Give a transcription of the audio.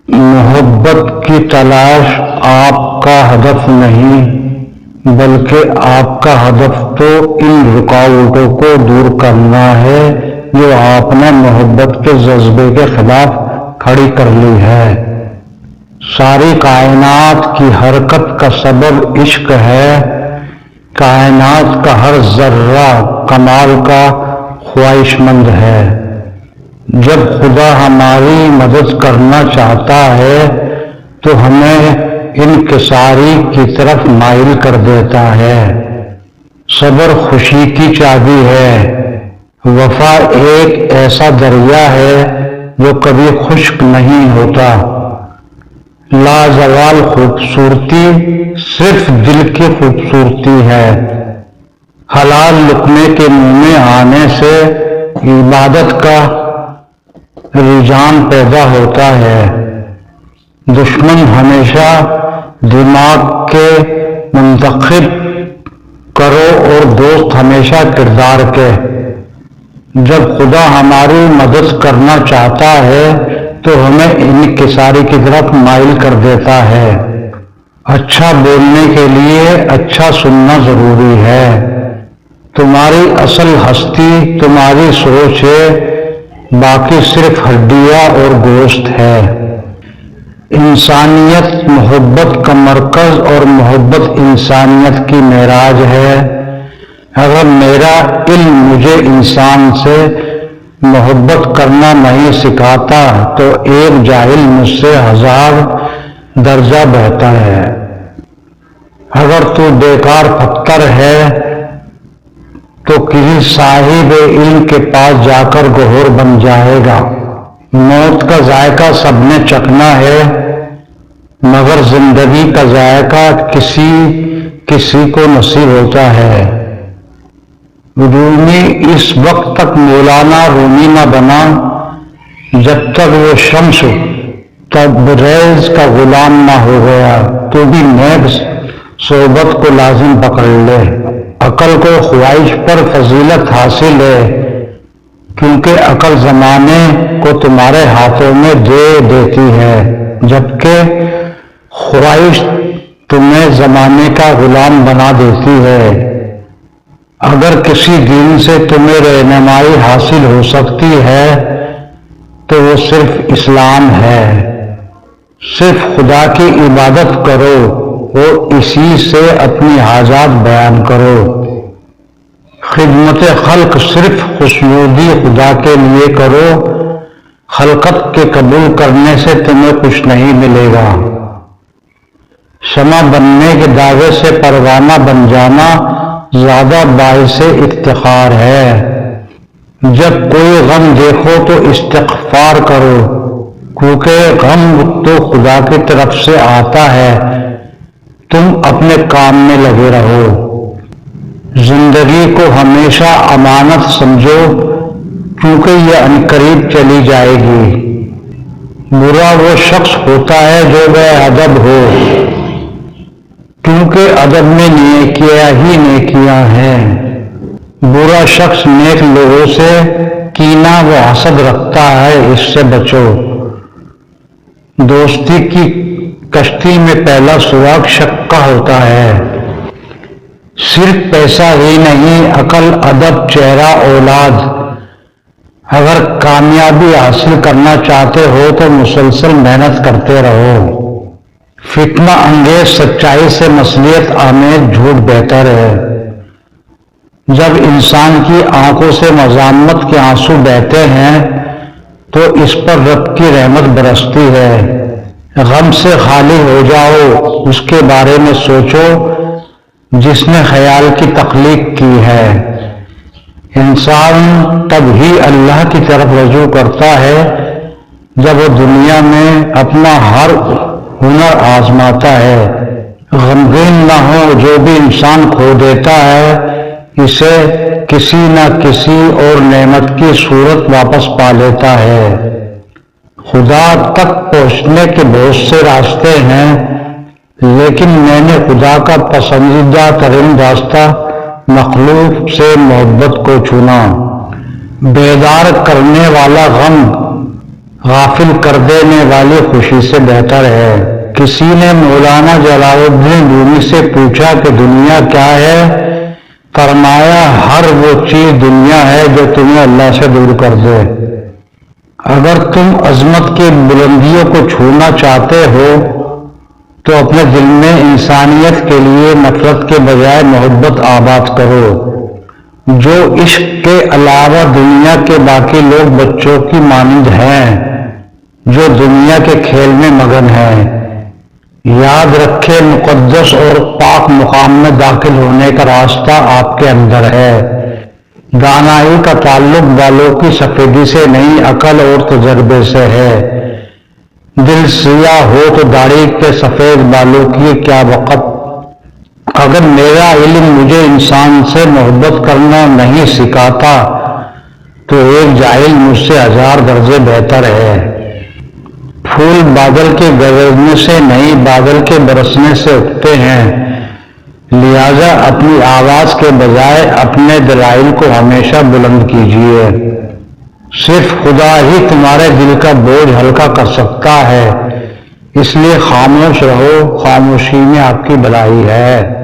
محبت کی تلاش آپ کا ہدف نہیں، بلکہ آپ کا ہدف تو ان رکاوٹوں کو دور کرنا ہے جو آپ نے محبت کے جذبے کے خلاف کھڑی کر لی ہے۔ ساری کائنات کی حرکت کا سبب عشق ہے۔ کائنات کا ہر ذرہ کمال کا خواہش مند ہے۔ جب خدا ہماری مدد کرنا چاہتا ہے تو ہمیں انکساری کی طرف مائل کر دیتا ہے۔ صبر خوشی کی چابی ہے۔ وفا ایک ایسا دریا ہے جو کبھی خشک نہیں ہوتا۔ لازوال خوبصورتی صرف دل کی خوبصورتی ہے۔ حلال لقمے کے منہ میں آنے سے عبادت کا رجحان پیدا ہوتا ہے۔ دشمن ہمیشہ دماغ کے منتخب کرو اور دوست ہمیشہ کردار کے۔ جب خدا ہماری مدد کرنا چاہتا ہے تو ہمیں انکساری کی طرف مائل کر دیتا ہے۔ اچھا بولنے کے لیے اچھا سننا ضروری ہے۔ تمہاری اصل ہستی تمہاری سوچ ہے، باقی صرف ہڈیاں اور گوشت ہے۔ انسانیت محبت کا مرکز اور محبت انسانیت کی معراج ہے۔ اگر میرا علم مجھے انسان سے محبت کرنا نہیں سکھاتا تو ایک جاہل مجھ سے 1000 درجہ بہتر ہے۔ اگر تو بیکار پتھر ہے تو کسی صاحب علم کے پاس جا کر گوہر بن جائے گا۔ موت کا ذائقہ سب نے چکھنا ہے، مگر زندگی کا ذائقہ کسی کسی کو نصیب ہوتا ہے۔ رومی اس وقت تک مولانا رومی نہ بنا جب تک وہ شمس تبریز کا غلام نہ ہو گیا۔ تو بھی نیک صحبت کو لازم پکڑ لے۔ عقل کو خواہش پر فضیلت حاصل ہے، کیونکہ عقل زمانے کو تمہارے ہاتھوں میں دے دیتی ہے، جبکہ خواہش تمہیں زمانے کا غلام بنا دیتی ہے۔ اگر کسی دین سے تمہیں رہنمائی حاصل ہو سکتی ہے تو وہ صرف اسلام ہے۔ صرف خدا کی عبادت کرو اور اسی سے اپنی حاجات بیان کرو۔ خدمت خلق صرف خوشنودی خدا کے لیے کرو۔ خلقت کے قبول کرنے سے تمہیں کچھ نہیں ملے گا۔ شمع بننے کے دعوے سے پروانہ بن جانا زیادہ باعث افتخار ہے۔ جب کوئی غم دیکھو تو استغفار کرو، کیونکہ غم تو خدا کی طرف سے آتا ہے۔ تم اپنے کام میں لگے رہو۔ زندگی کو ہمیشہ امانت سمجھو، کیونکہ یہ عنقریب چلی جائے گی۔ برا وہ شخص ہوتا ہے جو بے ادب ہو، کیونکہ ادب میں نیکیاں ہی نیکیاں ہیں۔ برا شخص نیک لوگوں سے کینہ و حسد رکھتا ہے، اس سے بچو۔ دوستی کی کشتی میں پہلا سراغ شک کا ہوتا ہے۔ صرف پیسہ ہی نہیں، عقل، ادب، چہرہ، اولاد۔ اگر کامیابی حاصل کرنا چاہتے ہو تو مسلسل محنت کرتے رہو۔ فتنہ انگیز سچائی سے مصلحت آمیز جھوٹ بہتر ہے۔ جب انسان کی آنکھوں سے مذمت کے آنسو بہتے ہیں تو اس پر رب کی رحمت برستی ہے۔ غم سے خالی ہو جاؤ، اس کے بارے میں سوچو جس نے خیال کی تخلیق کی ہے۔ انسان تب ہی اللہ کی طرف رجوع کرتا ہے جب وہ دنیا میں اپنا ہر ہنر آزماتا ہے۔ غمگین نہ ہو، جو بھی انسان کھو دیتا ہے اسے کسی نہ کسی اور نعمت کی صورت واپس پا لیتا ہے۔ خدا تک پہنچنے کے بہت سے راستے ہیں، لیکن میں نے خدا کا پسندیدہ ترین راستہ مخلوق سے محبت کو چنا۔ بیدار کرنے والا غم غافل کر دینے والی خوشی سے بہتر ہے۔ کسی نے مولانا جلال الدین رومی سے پوچھا کہ دنیا کیا ہے؟ فرمایا ہر وہ چیز دنیا ہے جو تمہیں اللہ سے دور کر دے۔ اگر تم عظمت کی بلندیوں کو چھونا چاہتے ہو تو اپنے دل میں انسانیت کے لیے نفرت کے بجائے محبت آباد کرو۔ جو عشق کے علاوہ دنیا کے باقی لوگ بچوں کی مانند ہیں جو دنیا کے کھیل میں مگن ہیں۔ یاد رکھے مقدس اور پاک مقام میں داخل ہونے کا راستہ آپ کے اندر ہے۔ دانائی کا تعلق بالوں کی سفیدی سے نہیں، عقل اور تجربے سے ہے۔ دل سیاہ ہو تو داڑھی کے سفید بالوں کی کیا وقت۔ اگر میرا علم مجھے انسان سے محبت کرنا نہیں سکھاتا تو ایک جاہل مجھ سے 1000 درجے بہتر ہے۔ پھول بادل کے گرجنے سے نہیں، بادل کے برسنے سے اگتے ہیں، لہذا اپنی آواز کے بجائے اپنے دلائل کو ہمیشہ بلند کیجیے۔ صرف خدا ہی تمہارے دل کا بوجھ ہلکا کر سکتا ہے، اس لیے خاموش رہو، خاموشی میں آپ کی بھلائی ہے۔